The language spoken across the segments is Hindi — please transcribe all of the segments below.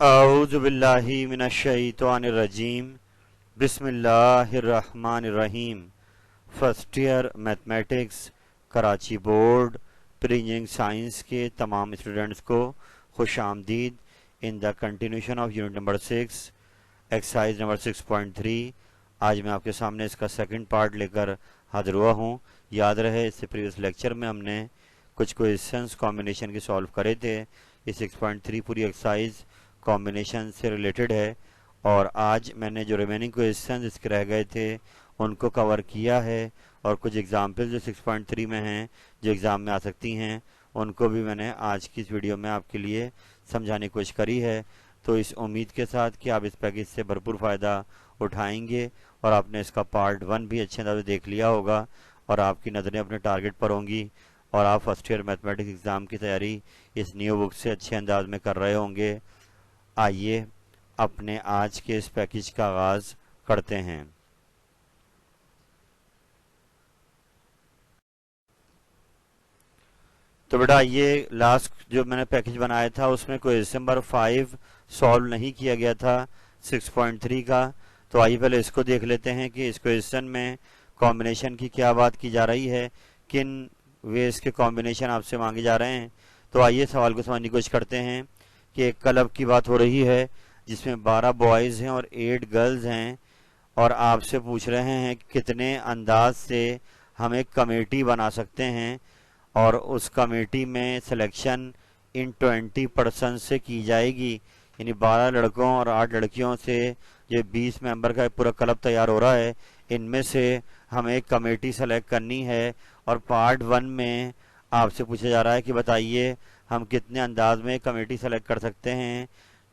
औज़ु बिल्लाहि मिनश्शैतानिर्रजीम बिस्मिल्लाहिर्रहमानिर्रहीम। First year mathematics Karachi board pre engineering science के तमाम स्टूडेंट्स को खुश आमदीद in the continuation of unit number 6 exercise number 6.3। आज मैं आपके सामने इसका सेकंड पार्ट लेकर हाजिर हुआ हूँ। याद रहे इससे प्रीवियस लेक्चर में हमने कुछ क्वेश्चंस कॉम्बिनेशन के सॉल्व करे थे। ये 6.3 पूरी एक्सरसाइज कॉम्बिनेशन से रिलेटेड है और आज मैंने जो रिमेनिंग क्वेश्चंस इसके रह गए थे उनको कवर किया है और कुछ एग्जाम्पल जो 6.3 में हैं जो एग्ज़ाम में आ सकती हैं उनको भी मैंने आज की इस वीडियो में आपके लिए समझाने की कोशिश करी है। तो इस उम्मीद के साथ कि आप इस पैकेज से भरपूर फ़ायदा उठाएंगे और आपने इसका पार्ट 1 भी अच्छे अंदाज से देख लिया होगा और आपकी नज़रें अपने टारगेट पर होंगी और आप फर्स्ट ईयर मैथमेटिक्स एग्ज़ाम की तैयारी इस न्यू बुक से अच्छे अंदाज में कर रहे होंगे। आइए अपने आज के इस पैकेज का आगाज करते हैं। तो बेटा ये लास्ट जो मैंने पैकेज बनाया था उसमें क्वेश्चन नंबर 5 सॉल्व नहीं किया गया था 6.3 का। तो आइए पहले इसको देख लेते हैं कि इस क्वेश्चन में कॉम्बिनेशन की क्या बात की जा रही है, किन वेज के कॉम्बिनेशन आपसे मांगे जा रहे हैं। तो आइए सवाल को समझने की कोशिश करते हैं कि एक क्लब की बात हो रही है जिसमें 12 बॉयज़ हैं और 8 गर्ल्स हैं और आपसे पूछ रहे हैं कि कितने अंदाज से हम एक कमेटी बना सकते हैं और उस कमेटी में सिलेक्शन इन 20% से की जाएगी। यानी 12 लड़कों और 8 लड़कियों से जो 20 मेंबर का पूरा क्लब तैयार हो रहा है, इनमें से हमें एक कमेटी सेलेक्ट करनी है। और पार्ट 1 में आपसे पूछा जा रहा है कि बताइए हम कितने अंदाज में कमेटी सेलेक्ट कर सकते हैं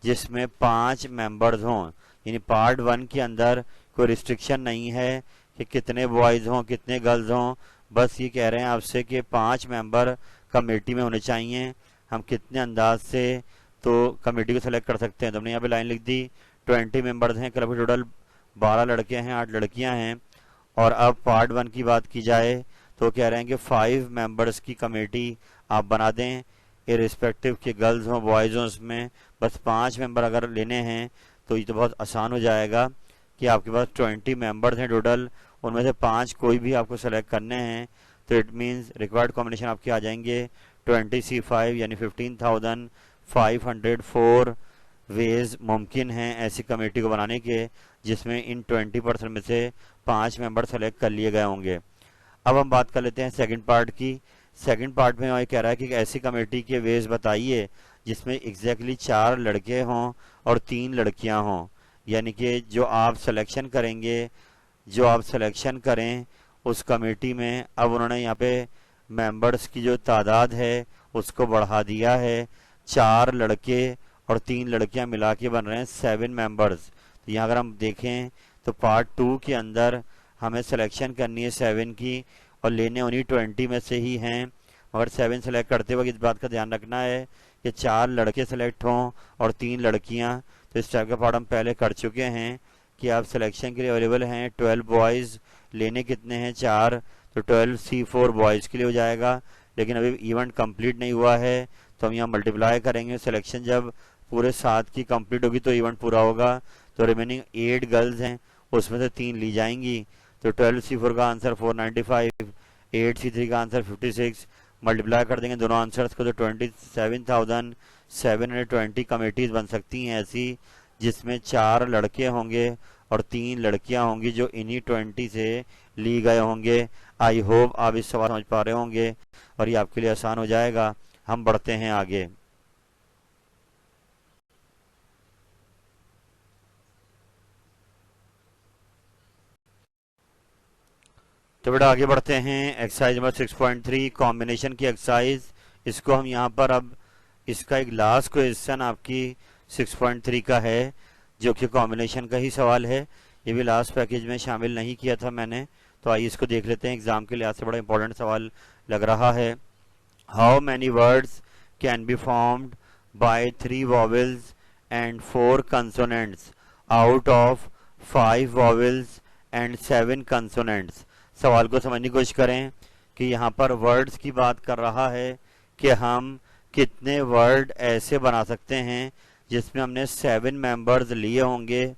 जिसमें 5 मेंबर्स हों। यानी पार्ट 1 के अंदर कोई रिस्ट्रिक्शन नहीं है कि कितने बॉयज़ हों कितने गर्ल्स हों, बस ये कह रहे हैं आपसे कि 5 मेंबर कमेटी में होने चाहिए। हम कितने अंदाज से तो कमेटी को सेलेक्ट कर सकते हैं। तो हमने यहाँ पे लाइन लिख दी 20 मेंबर्स हैं, क्लब के टोटल 12 लड़के हैं 8 लड़कियां हैं। और अब पार्ट 1 की बात की जाए तो कह रहे हैं कि 5 मेंबर्स की कमेटी आप बना दें, इरिस्पेक्टिव के गर्ल्स हों बॉयज़ हों, उसमें बस 5 मेंबर अगर लेने हैं तो ये तो बहुत आसान हो जाएगा कि आपके पास 20 मेंबर्स हैं टोटल, उनमें से 5 कोई भी आपको सेलेक्ट करने हैं। तो इट मींस रिक्वायर्ड कॉम्बिनेशन आपके आ जाएंगे 20C5 यानी 15,504 वेज मुमकिन हैं ऐसी कमेटी को बनाने के जिसमें इन 20% में से 5 मेंबर सेलेक्ट कर लिए गए होंगे। अब हम बात कर लेते हैं सेकंड पार्ट की। सेकंड पार्ट में ये कह रहा है कि ऐसी कमेटी के वेज बताइए जिसमें एग्जैक्टली 4 लड़के हों और 3 लड़कियां हों। यानी कि जो आप सिलेक्शन करें उस कमेटी में अब उन्होंने यहाँ पे मेंबर्स की जो तादाद है उसको बढ़ा दिया है। 4 लड़के और 3 लड़कियां मिला के बन रहे हैं 7 मेंबर्स। तो यहाँ अगर हम देखें तो पार्ट 2 के अंदर हमें सिलेक्शन करनी है 7 की और लेने उन्हीं 20 में से ही हैं। मगर 7 सेलेक्ट करते वक्त इस बात का ध्यान रखना है कि 4 लड़के सेलेक्ट हों और 3 लड़कियां। तो इस टाइप का पार्ट हम पहले कर चुके हैं कि आप सिलेक्शन के लिए अवेलेबल हैं 12 बॉयज़, लेने कितने हैं 4, तो 12C4 बॉयज़ के लिए हो जाएगा। लेकिन अभी इवेंट कंप्लीट नहीं हुआ है तो हम यहाँ मल्टीप्लाई करेंगे। सिलेक्शन जब पूरे 7 की कंप्लीट होगी तो इवेंट पूरा होगा। तो रिमेनिंग 8 गर्ल्स हैं उसमें से 3 ली जाएंगी। तो 12C4 का आंसर 495, 8C3 का आंसर 56, मल्टीप्लाई कर देंगे दोनों आंसर्स को तो 27,720 कमेटीज बन सकती हैं ऐसी जिसमें 4 लड़के होंगे और 3 लड़कियां होंगी जो इन्हीं 20 से ली गए होंगे। आई होप आप इस सवाल समझ पा रहे होंगे और ये आपके लिए आसान हो जाएगा। हम बढ़ते हैं आगे। तो बेटा आगे बढ़ते हैं एक्सरसाइज नंबर 6.3 कॉम्बिनेशन की एक्सरसाइज। इसको हम यहाँ पर अब इसका एक लास्ट क्वेश्चन आपकी 6.3 का है जो कि कॉम्बिनेशन का ही सवाल है। ये भी लास्ट पैकेज में शामिल नहीं किया था मैंने। तो आइए इसको देख लेते हैं, एग्जाम के लिहाज से बड़ा इंपॉर्टेंट सवाल लग रहा है। How many words can be formed by 3 vowels and 4 consonants out of 5 vowels and 7 consonants. सवाल को समझने की कोशिश करें कि यहाँ पर वर्ड्स की बात कर रहा है कि हम कितने वर्ड ऐसे बना सकते हैं जिसमें हमने 7 मेंबर्स लिए होंगे,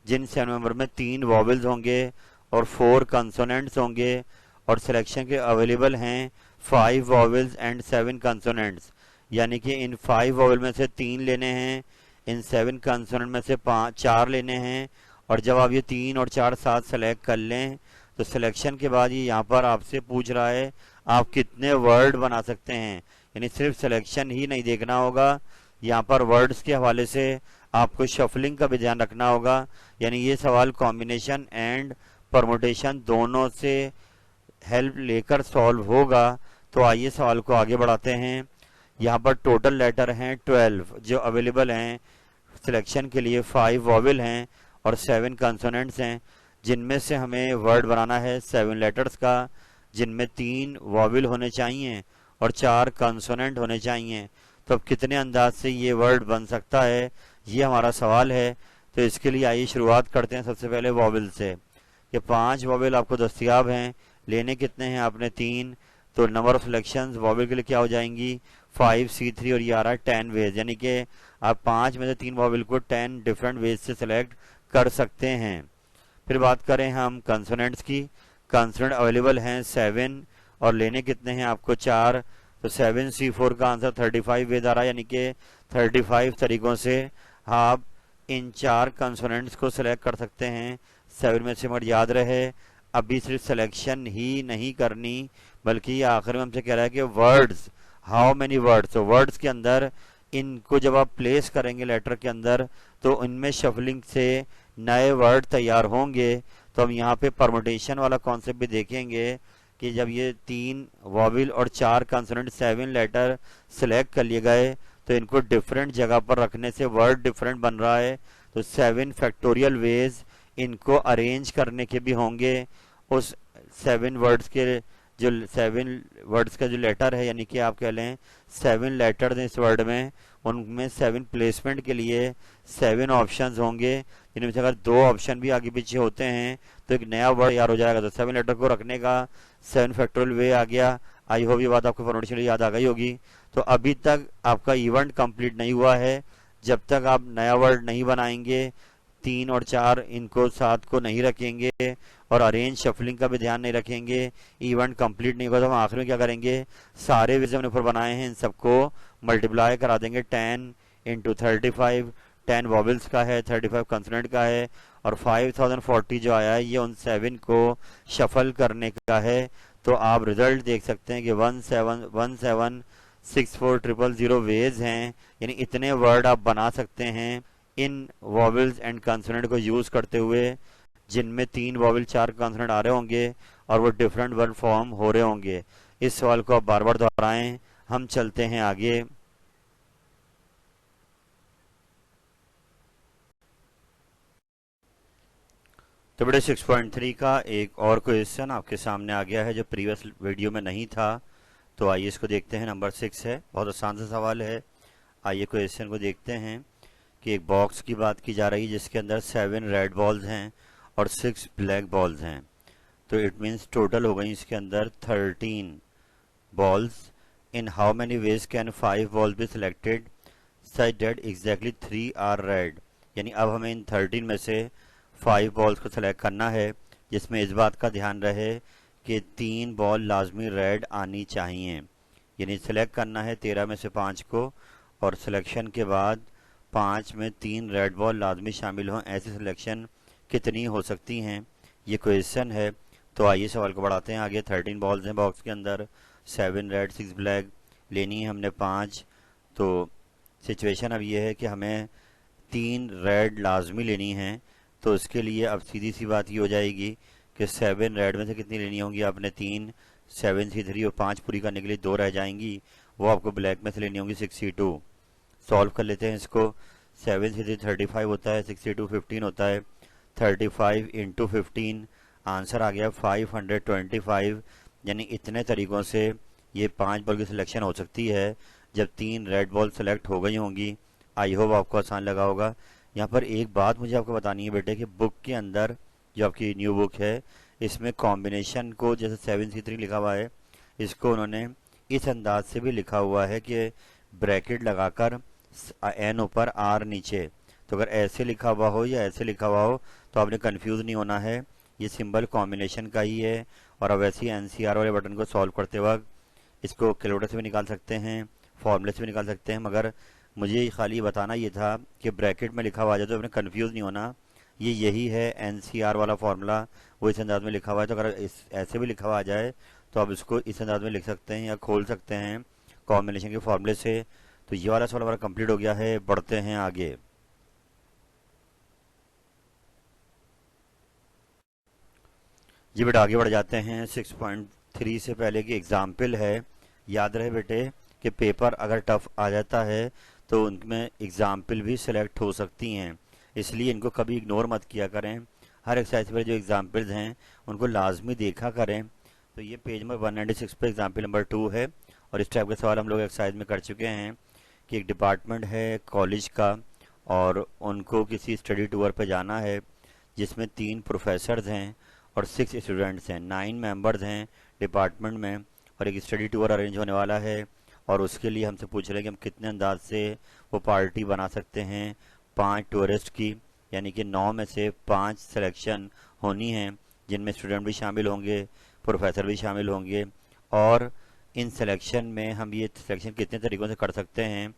जिन 7 मेंबर में 3 वॉवल्स होंगे और 4 कंसोनेंट्स होंगे, और सिलेक्शन के अवेलेबल हैं 5 वॉवल्स एंड 7 कंसोनेंट्स, यानी कि इन 5 वॉवल में से 3 लेने हैं, इन 7 कंसोनेंट में से 4 लेने हैं। और जब आप ये 3 और 4 साथ सेलेक्ट कर लें तो सिलेक्शन के बाद ये यहाँ पर आपसे पूछ रहा है आप कितने वर्ड बना सकते हैं, यानी सिर्फ सिलेक्शन ही नहीं देखना होगा, यहाँ पर वर्ड्स के हवाले से आपको शफलिंग का भी ध्यान रखना होगा। यानी ये सवाल कॉम्बिनेशन एंड परमुटेशन दोनों से हेल्प लेकर सॉल्व होगा। तो आइए सवाल को आगे बढ़ाते हैं। यहाँ पर टोटल लेटर हैं 12 जो अवेलेबल हैं सिलेक्शन के लिए, 5 वॉवल हैं और 7 कंसोनेंट्स हैं, जिनमें से हमें वर्ड बनाना है 7 लेटर्स का, जिनमें 3 वॉवल होने चाहिए और 4 कंसोनेंट होने चाहिए। तो अब कितने अंदाज से ये वर्ड बन सकता है, ये हमारा सवाल है। तो इसके लिए आइए शुरुआत करते हैं सबसे पहले वॉवल से। ये 5 वॉवल आपको दस्तियाब हैं, लेने कितने हैं आपने 3, तो नंबर ऑफ सिलेक्शंस वॉवल के लिए क्या हो जाएंगी 5 C3 और ये आ रहा है 10 वेज, यानी कि आप 5 में से 3 वॉवल को 10 डिफरेंट वेज से सिलेक्ट कर सकते हैं। फिर बात करें हम कंसोनेंट्स की, कंसोनेंट अवेलेबल हैं 7 और लेने कितने हैं आपको 4, तो 7C4 का आंसर 35 वेज आ रहा है, यानी कि 35 तरीकों से आप इन 4 कंसोनेंट्स को सिलेक्ट कर सकते हैं। 7 में से मत याद रहे, अभी सिर्फ सिलेक्शन ही नहीं करनी बल्कि आखिर में हमसे कह रहा है कि वर्ड्स, हाउ मेनी वर्ड्स, तो वर्ड्स के अंदर इनको जब आप प्लेस करेंगे लेटर के अंदर तो इनमें शफलिंग से नए वर्ड तैयार होंगे। तो हम यहाँ पे परमुटेशन वाला कॉन्सेप्ट भी देखेंगे कि जब ये 3 वॉवल और 4 कंसोनेंट 7 लेटर सिलेक्ट कर लिए गए तो इनको डिफरेंट जगह पर रखने से वर्ड डिफरेंट बन रहा है। तो 7 फैक्टोरियल वेज इनको अरेंज करने के भी होंगे। उस 7 वर्ड्स के जो 7 वर्ड्स का जो लेटर है, यानी कि आप कह लें 7 लेटर्स हैं इस वर्ड में, उनमें 7 प्लेसमेंट के लिए 7 ऑप्शंस होंगे, जिनमें से अगर 2 ऑप्शन भी आगे पीछे होते हैं तो एक नया वर्ड तैयार हो जाएगा। तो 7 लेटर को रखने का 7 फैक्टोरियल वे आ गया। आई होप ये बात आपको परमुटेशन याद आ गई होगी। तो अभी तक आपका इवेंट कंप्लीट नहीं हुआ है जब तक आप नया वर्ड नहीं बनाएंगे, 3 और 4 इनको साथ को नहीं रखेंगे और अरेंज शफलिंग का भी ध्यान नहीं रखेंगे, इवेंट कंप्लीट नहीं होगा। तो हम आखिर में क्या करेंगे, सारे वेज हमने ऊपर बनाए हैं इन सबको मल्टीप्लाई करा देंगे 10 इंटू 35, 10 वॉवल्स का है, 35 कंसोनेंट का है और 5040 जो आया है ये उन 7 को शफल करने का है। तो आप रिजल्ट देख सकते हैं कि 171764000 वेज हैं, यानी इतने वर्ड आप बना सकते हैं इन वॉवल्स एंड कंसोनेंट को यूज करते हुए, जिनमें 3 वॉवल 4 कंसोनेंट आ रहे होंगे और वो डिफरेंट वर्ड फॉर्म हो रहे होंगे। इस सवाल को आप बार बार दोहराएं। हम चलते हैं आगे। तो बेटे 6.3 का एक और क्वेश्चन आपके सामने आ गया है जो प्रीवियस वीडियो में नहीं था। तो आइए इसको देखते हैं। नंबर 6 है, बहुत आसान सा सवाल है। आइए क्वेश्चन को देखते हैं कि एक बॉक्स की बात की जा रही है जिसके अंदर 7 रेड बॉल्स हैं और 6 ब्लैक बॉल्स हैं। तो इट मीन्स टोटल हो गई इसके अंदर 13 balls. In how many ways can 5 balls be selected such that exactly 3 are red, यानी अब हमें इन 13 में से 5 बॉल्स को सिलेक्ट करना है जिसमें इस बात का ध्यान रहे कि 3 बॉल लाजमी रेड आनी चाहिए, यानी सिलेक्ट करना है 13 में से 5 को और सिलेक्शन के बाद 5 में 3 रेड बॉल लाजमी शामिल हों। ऐसी सिलेक्शन कितनी हो सकती हैं, ये क्वेश्चन है। तो आइए सवाल को बढ़ाते हैं आगे। 13 बॉल्स हैं बॉक्स के अंदर, 7 रेड 6 ब्लैक, लेनी है हमने 5। तो सिचुएशन अब ये है कि हमें 3 रेड लाजमी लेनी है। तो इसके लिए अब सीधी सी बात ये हो जाएगी कि 7 रेड में से कितनी लेनी होंगी आपने 3, 7C3 और 5 पूरी करने के लिए 2 रह जाएंगी, वो आपको ब्लैक में से लेनी होंगी 6C2। सॉल्व कर लेते हैं इसको। 7C3 35 होता है, 6C2 15 होता है, 35 इंटू 15 आंसर आ गया 525। यानी इतने तरीकों से ये 5 बॉल की सिलेक्शन हो सकती है जब 3 रेड बॉल सेलेक्ट हो गई होंगी। आई होप आपको आसान लगा होगा। यहाँ पर एक बात मुझे आपको बतानी है बेटे कि बुक के अंदर जो आपकी न्यू बुक है इसमें कॉम्बिनेशन को जैसे 7C3 लिखा हुआ है, इसको उन्होंने इस अंदाज से भी लिखा हुआ है कि ब्रैकेट लगाकर एन ऊपर आर नीचे। तो अगर ऐसे लिखा हुआ हो या ऐसे लिखा हुआ हो तो आपने कंफ्यूज नहीं होना है, ये सिंबल कॉम्बिनेशन का ही है। और अब वैसे ही एनसीआर वाले बटन को सॉल्व करते वक्त इसको कैलकुलेटर से भी निकाल सकते हैं, फॉर्मूले से भी निकाल सकते हैं, मगर मुझे खाली बताना ये था कि ब्रैकेट में लिखा हुआ आ जाए तो आपने कंफ्यूज नहीं होना। ये यही है एनसीआर वाला फॉर्मूला, वो इस अंदाज में लिखा हुआ है। तो अगर इस ऐसे भी लिखा हुआ आ जाए तो आप इसको इस अंदाज में लिख सकते हैं या खोल सकते हैं कॉम्बिनेशन के फॉर्मूले से। तो ये वाला सवाल हमारा कंप्लीट हो गया है, बढ़ते हैं आगे। जी बेटा आगे बढ़ जाते हैं। 6.3 से पहले की एग्जाम्पल है। याद रहे बेटे कि पेपर अगर टफ आ जाता है तो उनमें एग्जाम्पल भी सिलेक्ट हो सकती हैं, इसलिए इनको कभी इग्नोर मत किया करें। हर एक्सरसाइज पर जो एग्जाम्पल्स हैं उनको लाजमी देखा करें। तो ये पेज नंबर 196 पे एग्जाम्पल नंबर 2 है। और इस टाइप के सवाल हम लोग एक्सरसाइज में कर चुके हैं कि एक डिपार्टमेंट है कॉलेज का और उनको किसी स्टडी टूर पर जाना है जिसमें 3 प्रोफेसर्स हैं और 6 स्टूडेंट्स हैं। 9 मेंबर्स हैं डिपार्टमेंट में और एक स्टडी टूर अरेंज होने वाला है। और उसके लिए हमसे पूछ रहे हैं कि हम कितने अंदाज से वो पार्टी बना सकते हैं 5 टूरिस्ट की, यानी कि 9 में से 5 सिलेक्शन होनी है जिनमें स्टूडेंट भी शामिल होंगे, प्रोफेसर भी शामिल होंगे। और इन सिलेक्शन में हम ये सिलेक्शन कितने तरीक़ों से कर सकते हैं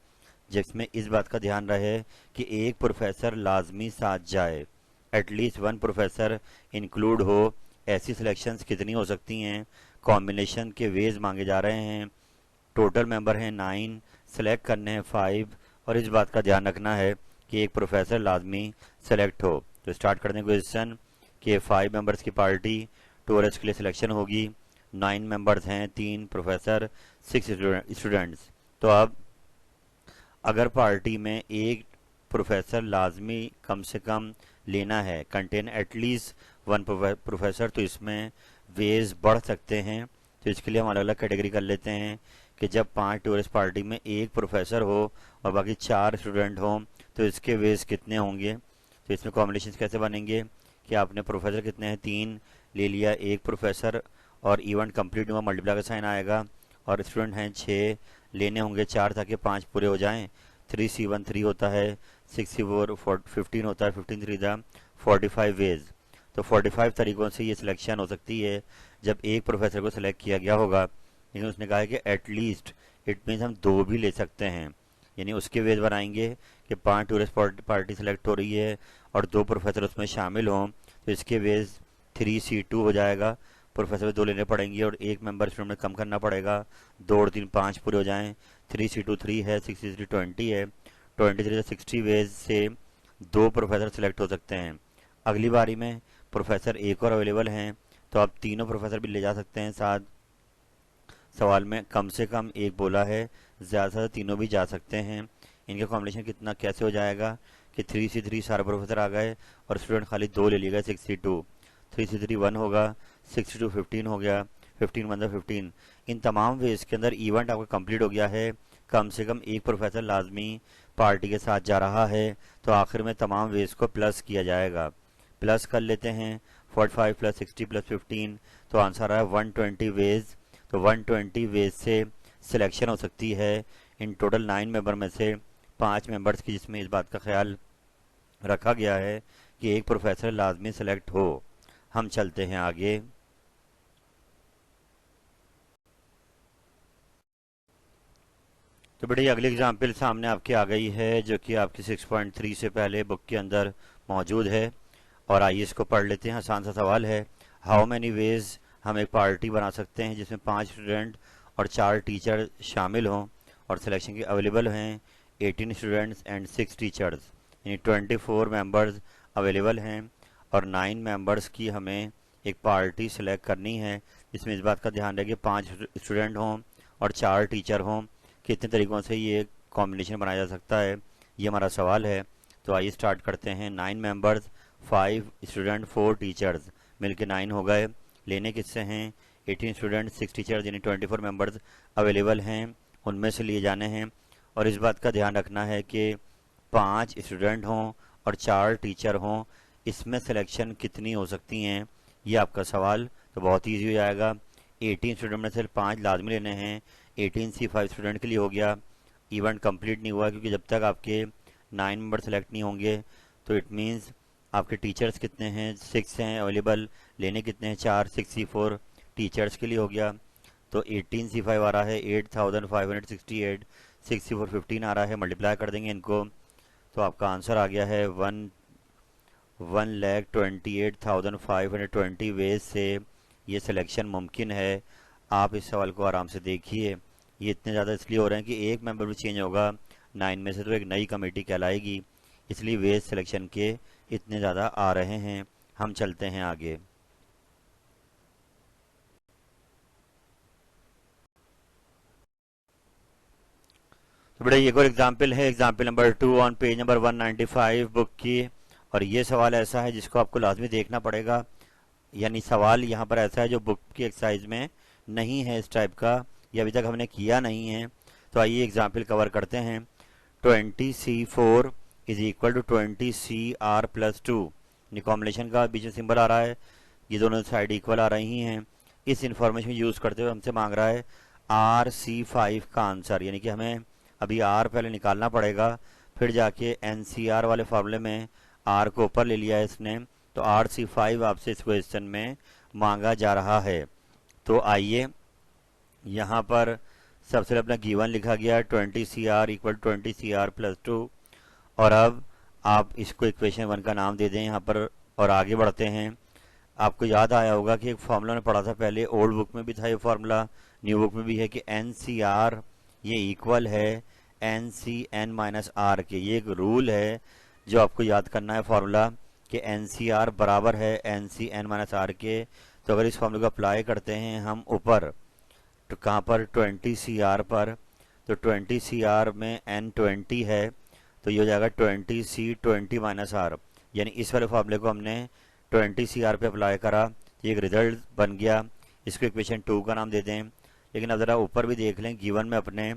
जिसमें इस बात का ध्यान रहे कि एक प्रोफेसर लाजमी साथ जाए, एटलीस्ट 1 प्रोफेसर इंक्लूड हो। ऐसी सिलेक्शंस कितनी हो सकती हैं, कॉम्बिनेशन के वेज मांगे जा रहे हैं। टोटल मेंबर हैं 9, सेलेक्ट करने हैं 5 और इस बात का ध्यान रखना है कि एक प्रोफेसर लाजमी सेलेक्ट हो। तो स्टार्ट करने क्वेश्चन कि 5 मेंबर्स की पार्टी टूरिस्ट के लिए सिलेक्शन होगी। 9 मेंबर्स हैं, 3 प्रोफेसर, 6 स्टूडेंट्स। तो अब अगर पार्टी में एक प्रोफेसर लाजमी कम से कम लेना है, कंटेन एटलीस्ट 1 प्रोफेसर, तो इसमें वेज बढ़ सकते हैं। तो इसके लिए हम अलग अलग कैटेगरी कर लेते हैं कि जब 5 टूरिस्ट पार्टी में एक प्रोफेसर हो और बाकी 4 स्टूडेंट हों तो इसके वेज कितने होंगे। तो इसमें कॉम्बिनेशन कैसे बनेंगे कि आपने प्रोफेसर कितने हैं 3 ले लिया, एक प्रोफेसर और इवेंट कंप्लीट हुआ, मल्टीप्लाई का साइन आएगा। और स्टूडेंट हैं 6, लेने होंगे 4 ताकि 5 पूरे हो जाएं। 3C1 3 होता है, 6C4 15 होता है, 15 3 दा 45 वेज। तो 45 तरीक़ों से ये सिलेक्शन हो सकती है जब एक प्रोफेसर को सिलेक्ट किया गया होगा। लेकिन उसने कहा है कि एटलीस्ट इट मीन्स हम 2 भी ले सकते हैं, यानी उसके वेज बनाएंगे कि 5 टूरिस्ट पार्टी सिलेक्ट हो रही है और 2 प्रोफेसर उसमें शामिल हों तो इसके वेज 3C2 हो जाएगा। प्रोफेसर 2 लेने पड़ेंगे और एक मेंबर स्टूडेंट में कम करना पड़ेगा, 2 और 3 5 पूरे हो जाएं। 3C2 3 है, 6C3 20 है, 23 से 60 वेज से 2 प्रोफेसर सिलेक्ट हो सकते हैं। अगली बारी में प्रोफेसर एक और अवेलेबल हैं तो आप तीनों प्रोफेसर भी ले जा सकते हैं साथ। सवाल में कम से कम एक बोला है, ज़्यादा से ज़्यादा तीनों भी जा सकते हैं। इनका कॉम्बिनेशन कितना कैसे हो जाएगा कि 3C3 सारे प्रोफेसर आ गए और स्टूडेंट खाली 2 ले लिएगा, 6C2। 3C3 1 होगा, 6C2 15 हो गया, 15 1 15। इन तमाम वेज के अंदर इवेंट आपका कंप्लीट हो गया है। कम से कम एक प्रोफेसर लाजमी पार्टी के साथ जा रहा है। तो आखिर में तमाम वेज को प्लस किया जाएगा। प्लस कर लेते हैं 45 प्लस 60 प्लस 15, तो आंसर आया 120 वेज। तो 120 वेज से सिलेक्शन हो सकती है इन टोटल 9 मेंबर में से 5 मेंबर्स की, जिसमें इस बात का ख्याल रखा गया है कि एक प्रोफेसर लाजमी सेलेक्ट हो। हम चलते हैं आगे। तो बेटा अगली एग्जाम्पल सामने आपके आ गई है जो कि आपकी 6.3 से पहले बुक के अंदर मौजूद है। और आइए इसको पढ़ लेते हैं। आसान सा सवाल है, हाउ मैनी वेज हम एक पार्टी बना सकते हैं जिसमें 5 स्टूडेंट और 4 टीचर शामिल हों और सिलेक्शन के अवेलेबल हैं 18 स्टूडेंट्स एंड 6 टीचर्स, यानी 24 मेंबर्स अवेलेबल हैं। और 9 मेंबर्स की हमें एक पार्टी सिलेक्ट करनी है जिसमें इस बात का ध्यान रहे कि 5 स्टूडेंट हों और 4 टीचर हों। कितने तरीक़ों से ये कॉम्बिनेशन बनाया जा सकता है, ये हमारा सवाल है। तो आइए स्टार्ट करते हैं। 9 मेंबर्स, 5 स्टूडेंट, 4 टीचर्स, मिलके 9 हो गए। लेने किससे हैं 18 स्टूडेंट, 6 टीचर्स, यानी 24 मेंबर्स अवेलेबल हैं, उनमें से लिए जाने हैं। और इस बात का ध्यान रखना है कि 5 स्टूडेंट हों और 4 टीचर हों, इसमें सिलेक्शन कितनी हो सकती हैं, ये आपका सवाल। तो बहुत ईजी हो जाएगा। 18 स्टूडेंट में से 5 लाजमी लेने हैं, 18C 5 स्टूडेंट के लिए हो गया। इवेंट कंप्लीट नहीं हुआ, क्योंकि जब तक आपके 9 मेंबर सेलेक्ट नहीं होंगे तो इट मीन्स आपके टीचर्स कितने हैं, 6 हैं अवेलेबल, लेने कितने हैं, 4, 6C4 टीचर्स के लिए हो गया, तो 18C5 आ रहा है 8568, 6C4 15 आ रहा है, मल्टीप्लाई कर देंगे इनको तो आपका आंसर आ गया है 1,28,520 वेज से ये सिलेक्शन मुमकिन है। आप इस सवाल को आराम से देखिए, ये इतने ज़्यादा इसलिए हो रहे हैं कि एक मेंबर भी चेंज होगा 9 में से तो एक नई कमेटी कहलाएगी, इसलिए वेज सिलेक्शन के इतने ज़्यादा आ रहे हैं। हम चलते हैं आगे। तो बड़े एक और एग्जाम्पल है, example number 2 on page number 195 book की। और ये सवाल ऐसा है जिसको आपको लाजमी देखना पड़ेगा, यानी सवाल यहाँ पर ऐसा है जो बुक की एक्सरसाइज में नहीं है इस टाइप का, या अभी तक हमने किया नहीं है। तो आइए एग्जाम्पल कवर करते हैं। 20C4 is equal to 20CR+2, ये कॉम्बिनेशन का बीच में सिंबल आ रहा है, ये दोनों साइड इक्वल आ रही हैं। इस इंफॉर्मेशन यूज़ करते हुए हमसे मांग रहा है RC5 का आंसर, यानी कि हमें अभी R पहले निकालना पड़ेगा, फिर जाके NCR वाले फॉर्मूले में R को ऊपर ले लिया है इसने, तो RC5 आपसे इस क्वेश्चन में मांगा जा रहा है। तो आइए यहाँ पर सबसे पहले अपना गिवन लिखा गया 20CR इक्वल 20CR+2, और अब आप इसको इक्वेशन 1 का नाम दे दें यहाँ पर और आगे बढ़ते हैं। आपको याद आया होगा कि एक फार्मूला ने पढ़ा था पहले, ओल्ड बुक में भी था ये फार्मूला, न्यू बुक में भी है, कि NCR ये इक्वल है NCN-R के। ये एक रूल है जो आपको याद करना है फार्मूला, कि NCR बराबर है NCN-R के। तो अगर इस फार्मूले को अप्लाई करते हैं हम ऊपर, तो कहाँ पर 20CR पर, तो 20CR में N20 है, तो ये हो जाएगा 20C20-R, यानी इस वाले फार्मूले को हमने 20CR पे अप्लाई करा, तो एक रिजल्ट बन गया। इसको इक्वेशन 2 का नाम दे दें। लेकिन अब ज़रा ऊपर भी देख लें गिवन में अपने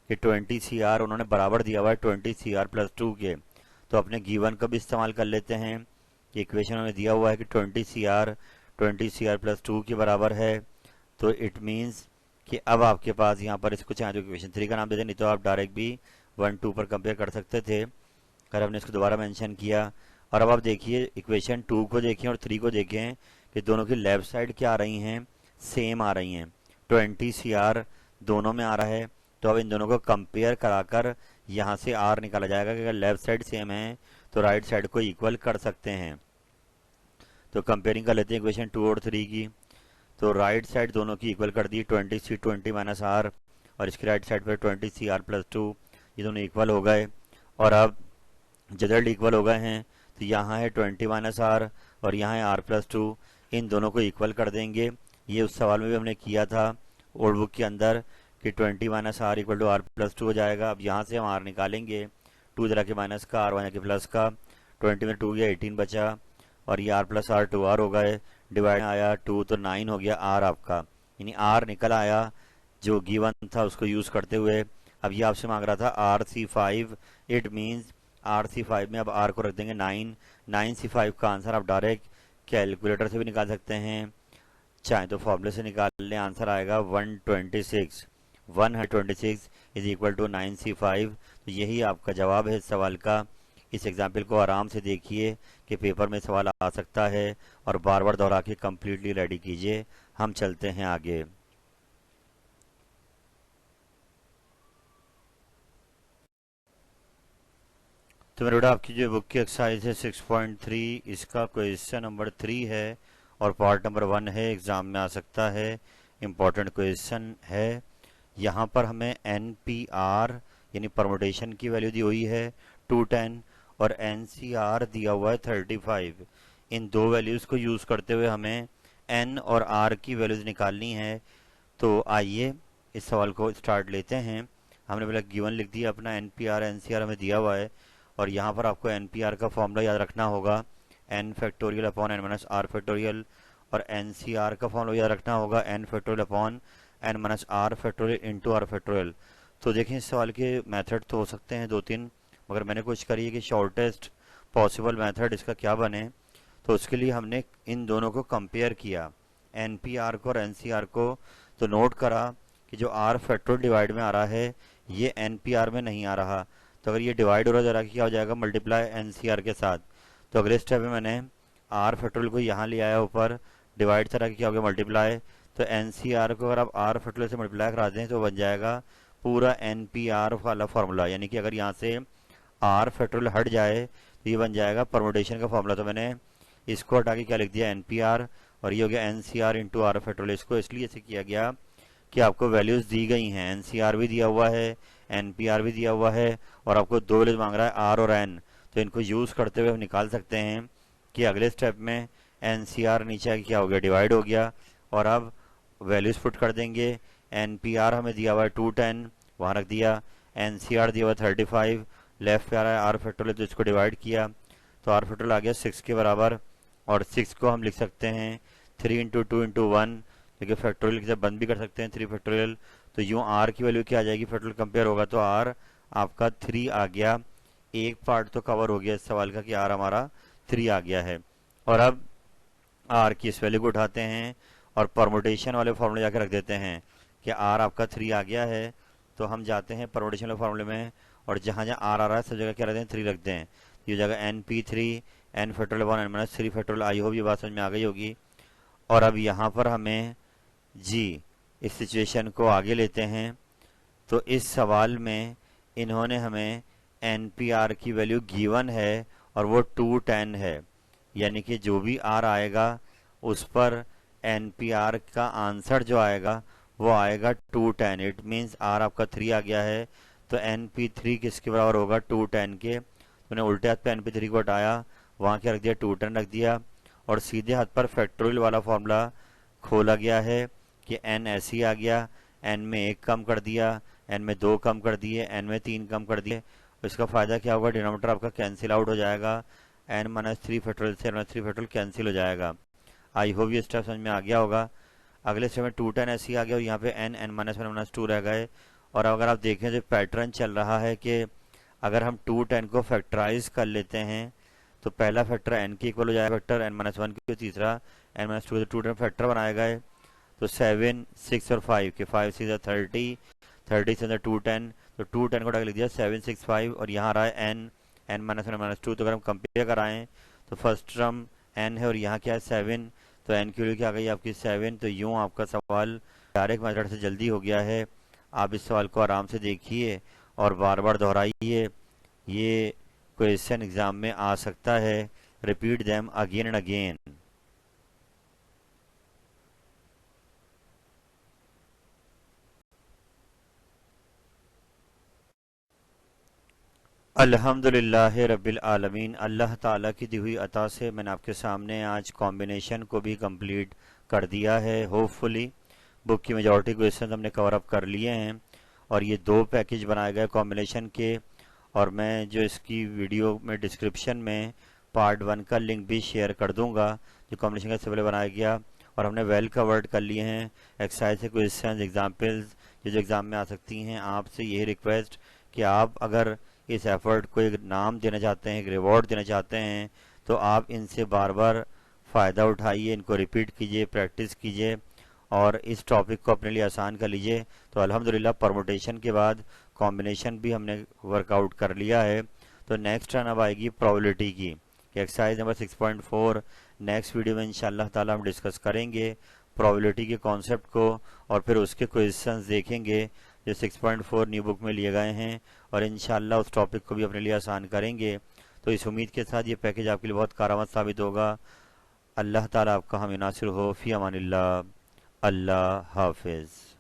कि 20CR उन्होंने बराबर दिया हुआ है 20CR+2 के, तो अपने गिवन का भी इस्तेमाल कर लेते हैं कि इक्वेशन हमें दिया हुआ है कि 20CR+2 के बराबर है। तो इट मीन्स कि अब आपके पास यहाँ पर इसको चाहे तो इक्वेशन 3 का नाम दे दें, नहीं तो आप डायरेक्ट भी 1-2 पर कंपेयर कर सकते थे, अगर हमने इसको दोबारा मेंशन किया। और अब आप देखिए इक्वेशन 2 को देखें और 3 को देखें कि दोनों की लेफ्ट साइड क्या आ रही हैं, सेम आ रही हैं। 20CR दोनों में आ रहा है, तो अब इन दोनों को कंपेयर कराकर यहाँ से R निकाला जाएगा कि अगर लेफ्ट साइड सेम है तो राइट साइड को इक्वल कर सकते हैं। तो कंपेयरिंग कर लेते हैं इक्वेशन 2 और 3 की। तो राइट साइड दोनों की इक्वल कर दी 20C20-R, और इसकी राइट साइड पर 20CR+2, ये दोनों इक्वल हो गए। और अब रिजल्ट इक्वल हो गए हैं, तो यहाँ है 20-R और यहाँ है R+2, इन दोनों को इक्वल कर देंगे। ये उस सवाल में भी हमने किया था ओल्ड बुक के अंदर कि 20-R इक्वल टू R+2 हो जाएगा। अब यहाँ से हम R निकालेंगे, 2 जरा के माइनस का, R 1 के प्लस का, 20 में 2 गया 18 बचा, और ये R+R 2R हो गए, डिवाइड आया 2 तो 9 हो गया R आपका, यानी R निकल आया जो गिवन था उसको यूज़ करते हुए। अब ये आपसे मांग रहा था RC5, इट मीन्स RC5 में अब R को रख देंगे 9, 9C5 का आंसर आप डायरेक्ट कैलकुलेटर से भी निकाल सकते हैं, चाहे तो फॉर्मूले से निकाल लें, आंसर आएगा 126 इज इक्वल टू 9C5। तो यही आपका जवाब है इस सवाल का। इस एग्जाम्पल को आराम से देखिए कि पेपर में सवाल आ सकता है, और बार बार दोहरा के कम्प्लीटली रेडी कीजिए। हम चलते हैं आगे। तो मेरे बेटा आपकी जो बुक की एक्सरसाइज है 6.3, इसका क्वेश्चन नंबर 3 है और पार्ट नंबर 1 है, एग्जाम में आ सकता है, इम्पोर्टेंट क्वेश्चन है। यहाँ पर हमें NPR यानी परमुटेशन की वैल्यू दी हुई है 210 और NCR दिया हुआ है 35। इन दो वैल्यूज़ को यूज़ करते हुए हमें N और R की वैल्यूज़ निकालनी है। तो आइए इस सवाल को स्टार्ट लेते हैं। हमने पहले गिवन लिख दिया अपना, NPR NCR हमें दिया हुआ है, और यहाँ पर आपको NPR का फॉर्मूला याद रखना होगा, n factorial upon n minus r factorial, और NCR का फॉर्मूला याद रखना होगा n factorial upon n minus r factorial into r factorial. तो देखें इस सवाल के मेथड तो हो सकते हैं 2-3, मगर मैंने कोशिश करी है कि शॉर्टेस्ट पॉसिबल मेथड इसका क्या बने। तो उसके लिए हमने इन दोनों को कंपेयर किया, NPR को और NCR को। तो नोट करा कि जो r फैक्टोरियल डिवाइड में आ रहा है ये NPR में नहीं आ रहा। तो अगर ये डिवाइड हो रहा जरा क्या हो जाएगा, मल्टीप्लाई NCR के साथ। तो अगले स्टेप में मैंने R फैक्टोरियल को यहाँ ले आया ऊपर, डिवाइड तरह क्या हो गया, मल्टीप्लाई। तो NCR को अगर आप R फैक्टोरियल से मल्टीप्लाई करा दें तो बन जाएगा पूरा NPR वाला फॉर्मूला। यानी कि अगर यहाँ से R फैक्टोरियल हट जाए तो ये बन जाएगा परमुटेशन का फॉर्मूला। तो मैंने इसको हटा के क्या लिख दिया, NPR, और ये हो गया NCR इंटू R फैक्टोरियल। इसको इसलिए ऐसे किया गया कि आपको वैल्यूज दी गई हैं, NCR भी दिया हुआ है, NPR भी दिया हुआ है, और आपको दो वैल्यूज मांग रहा है R और N। तो इनको यूज करते हुए हम निकाल सकते हैं कि अगले स्टेप में NCR नीचे आके क्या हो गया, डिवाइड हो गया, और अब वैल्यूज पुट कर देंगे। NPR हमें दिया हुआ है 210, वहाँ रख दिया। NCR दिया हुआ 35, लेफ्ट पे आ रहा है R फैक्टोरियल, तो इसको डिवाइड किया तो R फैक्टोरियल आ गया 6 के बराबर। और 6 को हम लिख सकते हैं 3 इंटू 2 इंटू 1, देखिए फैक्टोरियल से बंद भी कर सकते हैं 3 फैक्टोरियल। तो यूँ R की वैल्यू क्या आ जाएगी, फैक्टोरियल कंपेयर होगा तो R आपका 3 आ गया। एक पार्ट तो कवर हो गया इस सवाल का कि R हमारा 3 आ गया है। और अब R की इस वैल्यू को उठाते हैं और परमुटेशन वाले फॉर्मूले जाकर रख देते हैं कि R आपका 3 आ गया है। तो हम जाते हैं परमुटेशन वाले फॉर्मूले में, और जहाँ जहाँ R आ रहा है सब जगह क्या रखते हैं, 3 रखते हैं। ये जगह NP3 N factorial 1 N minus 3 factorial. I hope ये बात समझ में आ गई होगी। और अब यहाँ पर हमें जी इस सिचुएशन को आगे लेते हैं। तो इस सवाल में इन्होंने हमें NPR की वैल्यू गिवन है और वो 210 है, यानी कि जो भी R आएगा उस पर NPR का आंसर जो आएगा वो आएगा 210। इट मीन्स R आपका 3 आ गया है, तो NP3 किसके बराबर होगा, 210 के। मैंने उल्टे हाथ पे NP3 को हटाया, वहाँ क्या रख दिया, 210 रख दिया, और सीधे हाथ पर फैक्टोरियल वाला फॉर्मूला खोला गया है कि n ऐसे ही आ गया। n में 1 कम कर दिया, n में 2 कम कर दिए, n में 3 कम कर दिए। इसका फ़ायदा क्या होगा, डिनोमिनेटर आपका कैंसिल आउट हो जाएगा, n माइनस 3 फैक्टोरियल से n माइनस 3 फैक्टोरियल कैंसिल हो जाएगा। आई होप ये स्टेप समझ में आ गया होगा। अगले स्टेप में 210 ऐसे ही आ गया, और यहाँ पे n माइनस 1 माइनस 2 रह गए। और अगर आप देखें जो पैटर्न चल रहा है कि अगर हम 210 को फैक्टराइज कर लेते हैं तो पहला फैक्टर n के इक्वल हो जाएगा, फैक्टर n माइनस 1 के, तीसरा n माइनस 2 से 210 फैक्टर बनाए गए। तो 7 6 और 5 के 5 6 30, 30 से 210, तो 210 को लिख दिया 7 6 5, और यहाँ रहा है n माइनस 1 माइनस 2। तो अगर हम कंपेयर कराएं तो फर्स्ट टर्म n है और यहाँ क्या है 7, तो n की वैल्यू क्या आ गई आपकी 7। तो यूँ आपका सवाल डायरेक्ट मेथड से जल्दी हो गया है। आप इस सवाल को आराम से देखिए और बार बार दोहराइए, ये क्वेश्चन एग्जाम में आ सकता है। Repeat them again and again. अल्हम्दुलिल्लाह रब्बिल आलमीन। अल्लाह ताला की दी हुई अता से मैंने आपके सामने आज कॉम्बिनेशन को भी कंप्लीट कर दिया है। होपफुली बुक की मेजॉरिटी क्वेश्चन हमने कवर अप कर लिए हैं, और ये 2 पैकेज बनाए गए कॉम्बिनेशन के। और मैं जो इसकी वीडियो में डिस्क्रिप्शन में पार्ट 1 का लिंक भी शेयर कर दूंगा, जो कॉम्बिनेशन का इससे पहले बनाया गया। और हमने वेल कवर्ड कर लिए हैं एक्सरसाइज से क्वेश्चन एग्जाम्पल्स जो एग्ज़ाम में आ सकती हैं। आपसे यही रिक्वेस्ट कि आप अगर इस एफर्ट को एक नाम देना चाहते हैं, एक रिवॉर्ड देना चाहते हैं, तो आप इनसे बार बार फ़ायदा उठाइए, इनको रिपीट कीजिए, प्रैक्टिस कीजिए, और इस टॉपिक को अपने लिए आसान कर लीजिए। तो अल्हम्दुलिल्लाह परमुटेशन के बाद कॉम्बिनेशन भी हमने वर्कआउट कर लिया है। तो नेक्स्ट टर्न अब आएगी प्रोबेबिलिटी की, कि एक्सरसाइज नंबर 6.4 नेक्स्ट वीडियो में इंशाल्लाह ताला हम डिस्कस करेंगे प्रोबेबिलिटी के कॉन्सेप्ट को, और फिर उसके क्वेश्चंस देखेंगे जो 6.4 न्यू बुक में लिए गए हैं, और इंशाल्लाह उस टॉपिक को भी अपने लिए आसान करेंगे। तो इस उम्मीद के साथ ये पैकेज आपके लिए बहुत कारआमद साबित होगा। अल्लाह ताला आपका हामी नासिर हो। फ़ी अमानिल्लाह। अल्लाह हाफिज़।